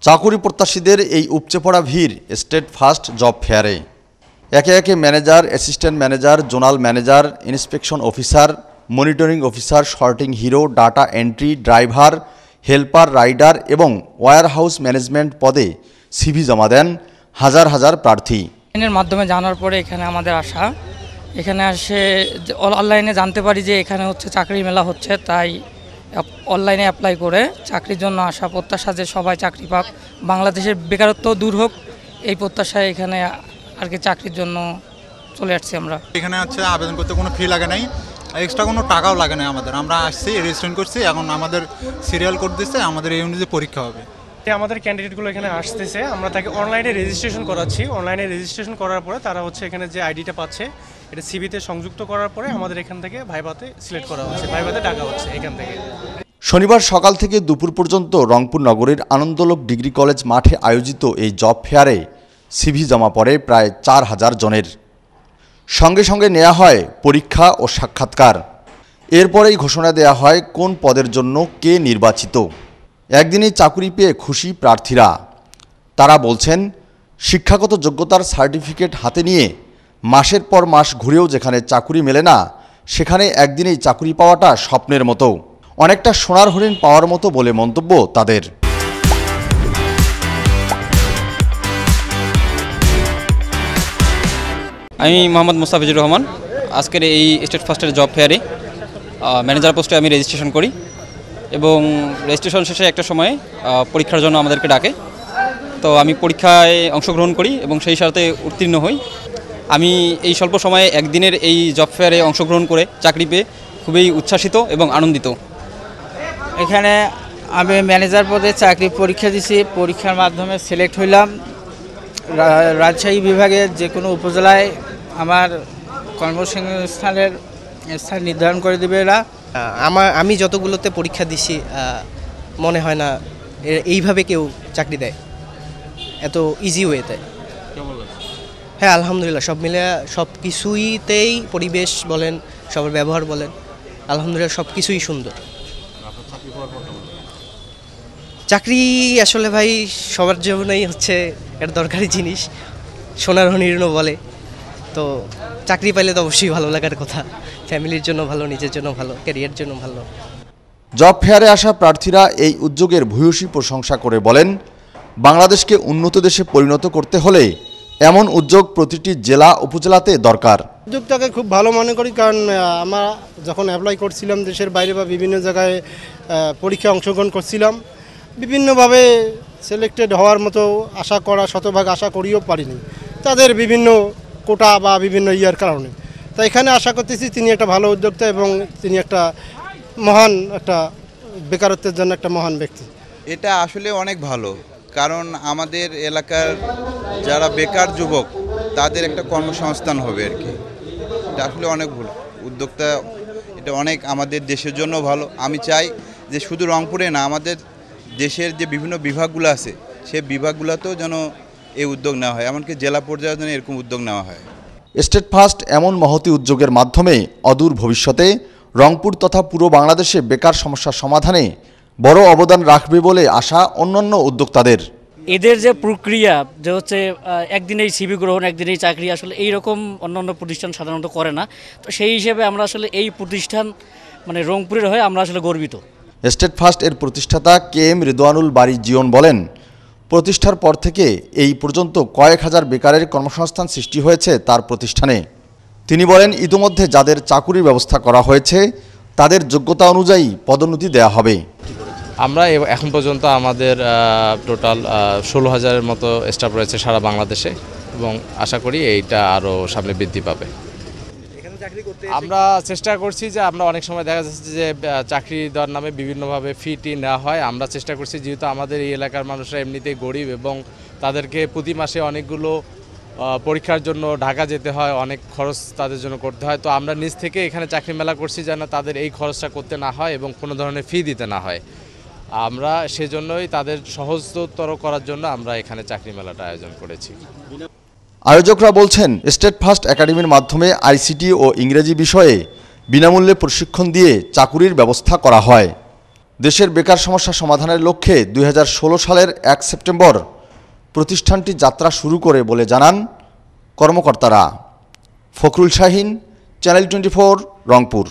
চাকুরি প্রত্যাশীদের এই উপচে পড়া ভিড় স্টেট ফার্স্ট জব ফেয়ারে। একে একে manager, assistant manager, zonal manager, inspection officer, monitoring officer, sorting hero, data entry, driver, helper, rider এবং ওয়্যার হাউস ম্যানেজমেন্ট পদে সিভি জমা দেন হাজার হাজার প্রার্থী। এর মাধ্যমে জানার পরে এখানে আমাদের আসা, এখানে আসে অনলাইনে জানতে পারি যে এখানে হচ্ছে চাকরি মেলা হচ্ছে, তাই অনলাইনে অ্যাপ্লাই করে চাকরির জন্য আসা, প্রত্যাশা যে সবাই চাকরি পাক, বাংলাদেশের বেকারত্ব দূর হোক, এই প্রত্যাশায় এখানে আর কি চাকরির জন্য চলে আসছি আমরা। এখানে হচ্ছে আবেদন করতে কোনো ফি লাগে নাই, এক্সট্রা কোনো টাকাও লাগে না আমাদের। আমরা আসছি, রেজিস্ট্রেশন করছি, এখন আমাদের সিরিয়াল কোড দিচ্ছে, আমাদের এই অনুযায়ী পরীক্ষা হবে। আমাদের ক্যান্ডিডেটগুলো এখানে আসতেছে, আমরা তাকে অনলাইনে রেজিস্ট্রেশন করাচ্ছি। অনলাইনে রেজিস্ট্রেশন করার পরে তারা হচ্ছে এখানে যে আইডিটা পাচ্ছে, এটা সিভিতে সংযুক্ত করার পরে আমাদের এখান থেকে ভাইভাতে সিলেক্ট করা হচ্ছে, ভাইভাতে ডাকা হচ্ছে এখান থেকে। শনিবার সকাল থেকে দুপুর পর্যন্ত রংপুর নগরীর আনন্দলোক ডিগ্রি কলেজ মাঠে আয়োজিত এই জব ফেয়ারে সিভি জমা পড়ে প্রায় 4000 জনের। সঙ্গে সঙ্গে নেওয়া হয় পরীক্ষা ও সাক্ষাৎকার। এরপরেই ঘোষণা দেয়া হয় কোন পদের জন্য কে নির্বাচিত। একদিনেই চাকুরি পেয়ে খুশি প্রার্থীরা। তারা বলছেন, শিক্ষাগত যোগ্যতার সার্টিফিকেট হাতে নিয়ে মাসের পর মাস ঘুরেও যেখানে চাকুরি মেলে না, সেখানে একদিনেই চাকুরি পাওয়াটা স্বপ্নের মতো, অনেকটা সোনার হরিণ পাওয়ার মতো বলে মন্তব্য তাদের। আমি মোহাম্মদ মুস্তাফিজুর রহমান। আজকের এই স্টেট ফার্স্টের জব ফেয়ারে ম্যানেজার পোস্টে আমি রেজিস্ট্রেশন করি এবং রেজিস্ট্রেশন শেষে একটা সময়ে পরীক্ষার জন্য আমাদেরকে ডাকে। তো আমি পরীক্ষায় অংশগ্রহণ করি এবং সেই সাথে উত্তীর্ণ হই। আমি এই স্বল্প সময়ে একদিনের এই জব ফেয়ারে অংশগ্রহণ করে চাকরি পেয়ে খুবই উচ্ছ্বাসিত এবং আনন্দিত। এখানে আমি ম্যানেজার পদে চাকরি পরীক্ষা দিছি, পরীক্ষার মাধ্যমে সিলেক্ট হইলাম। রাজশাহী বিভাগের যে কোনো উপজেলায় আমার কর্মসংস্থানের স্থান নির্ধারণ করে দেবে এরা। আমি যতগুলোতে পরীক্ষা দিছি মনে হয় না এইভাবে কেউ চাকরি দেয় এত ইজি ওয়েতে। হ্যাঁ, আলহামদুলিল্লাহ, সব মিলে সব কিছুইতেই, পরিবেশ বলেন, সবার ব্যবহার বলেন, আলহামদুলিল্লাহ সব কিছুই সুন্দর। চাকরি আসলে ভাই সবার জীবনেই হচ্ছে একটা দরকারি জিনিস, সোনার হরিণও বলে। তো চাকরি পাইলে তো অবশ্যই ভালো লাগার কথা, ফ্যামিলির জন্য ভালো, নিজের জন্য ভালো, ক্যারিয়ার জন্য ভালো। জব ফেয়ারে আসা প্রার্থীরা এই উদ্যোগের ভূয়সী প্রশংসা করে বলেন, বাংলাদেশকে উন্নত দেশে পরিণত করতে হলে এমন উদ্যোগ প্রতিটি জেলা উপজেলাতে দরকার। উদ্যোগটাকে খুব ভালো মনে করি, কারণ আমরা যখন অ্যাপ্লাই করছিলাম দেশের বাইরে বা বিভিন্ন জায়গায় পরীক্ষায় অংশগ্রহণ করছিলাম, বিভিন্নভাবে সিলেক্টেড হওয়ার মতো আশা করা, শতভাগ আশা করিও পারিনি, তাদের বিভিন্ন কোটা বা বিভিন্ন ইয়ার কারণে। তো এখানে আশা করতেছি তিনি একটা ভালো উদ্যোক্তা এবং তিনি একটা মহান, একটা বেকারত্বের জন্য একটা মহান ব্যক্তি। এটা আসলে অনেক ভালো, কারণ আমাদের এলাকার যারা বেকার যুবক তাদের একটা কর্মসংস্থান হবে আর কি। এটা আসলে অনেক ভালো উদ্যোক্তা, এটা অনেক আমাদের দেশের জন্য ভালো। আমি চাই যে শুধু রংপুরে না, আমাদের দেশের যে বিভিন্ন বিভাগগুলো আছে সেই বিভাগগুলোতেও যেন এই উদ্যোগ নেওয়া হয়, এমনকি জেলা পর্যায়ে যেন এরকম উদ্যোগ নেওয়া হয়। স্টেট ফার্স্ট এমন মহতী উদ্যোগের মাধ্যমে অদূর ভবিষ্যতে রংপুর তথা পুরো বাংলাদেশে বেকার সমস্যার সমাধানে বড় অবদান রাখবে বলে আশা অন্যান্য উদ্যোক্তাদের। এদের যে প্রক্রিয়া যে হচ্ছে একদিনেই সিভি গ্রহণ, একদিনেই চাকরি, আসলে এইরকম অন্যান্য প্রতিষ্ঠান সাধারণত করে না। তো সেই হিসেবে আমরা আসলে এই প্রতিষ্ঠান মানে রংপুরের হয়ে আমরা আসলে গর্বিত। স্টেট ফার্স্ট এর প্রতিষ্ঠাতা KM রিদওয়ানুল বারী জীবন বলেন, প্রতিষ্ঠার পর থেকে এই পর্যন্ত কয়েক হাজার বেকারের কর্মসংস্থান সৃষ্টি হয়েছে তার প্রতিষ্ঠানে। তিনি বলেন, ইতিমধ্যে যাদের চাকুরির ব্যবস্থা করা হয়েছে তাদের যোগ্যতা অনুযায়ী পদোন্নতি দেয়া হবে। আমরা এখন পর্যন্ত আমাদের টোটাল 16,000-এর মতো স্টাফ রয়েছে সারা বাংলাদেশে এবং আশা করি এইটা আরও সামনে বৃদ্ধি পাবে। আমরা চেষ্টা করছি যে আমরা অনেক সময় দেখা যাচ্ছে যে চাকরি দেওয়ার নামে বিভিন্নভাবে ফি নেওয়া হয়। আমরা চেষ্টা করছি, যেহেতু আমাদের এই এলাকার মানুষরা এমনিতেই গরিব এবং তাদেরকে প্রতি মাসে অনেকগুলো পরীক্ষার জন্য ঢাকা যেতে হয়, অনেক খরচ তাদের জন্য করতে হয়। তো আমরা নিজ থেকে এখানে চাকরি মেলা করছি যেন তাদের এই খরচটা করতে না হয় এবং কোনো ধরনের ফি দিতে না হয়। আমরা সেজন্যই তাদের সহজতর করার জন্য আমরা এখানে চাকরি মেলাটা আয়োজন করেছি। আয়োজকরা বলছেন, স্টেট ফার্স্ট একাডেমির মাধ্যমে ICT ও ইংরেজি বিষয়ে বিনামূল্যে প্রশিক্ষণ দিয়ে চাকুরির ব্যবস্থা করা হয়। দেশের বেকার সমস্যা সমাধানের লক্ষ্যে 2016 সালের 1 সেপ্টেম্বর প্রতিষ্ঠানটি যাত্রা শুরু করে বলে জানান কর্মকর্তারা। ফখরুল শাহিন, চ্যানেল 24, রংপুর।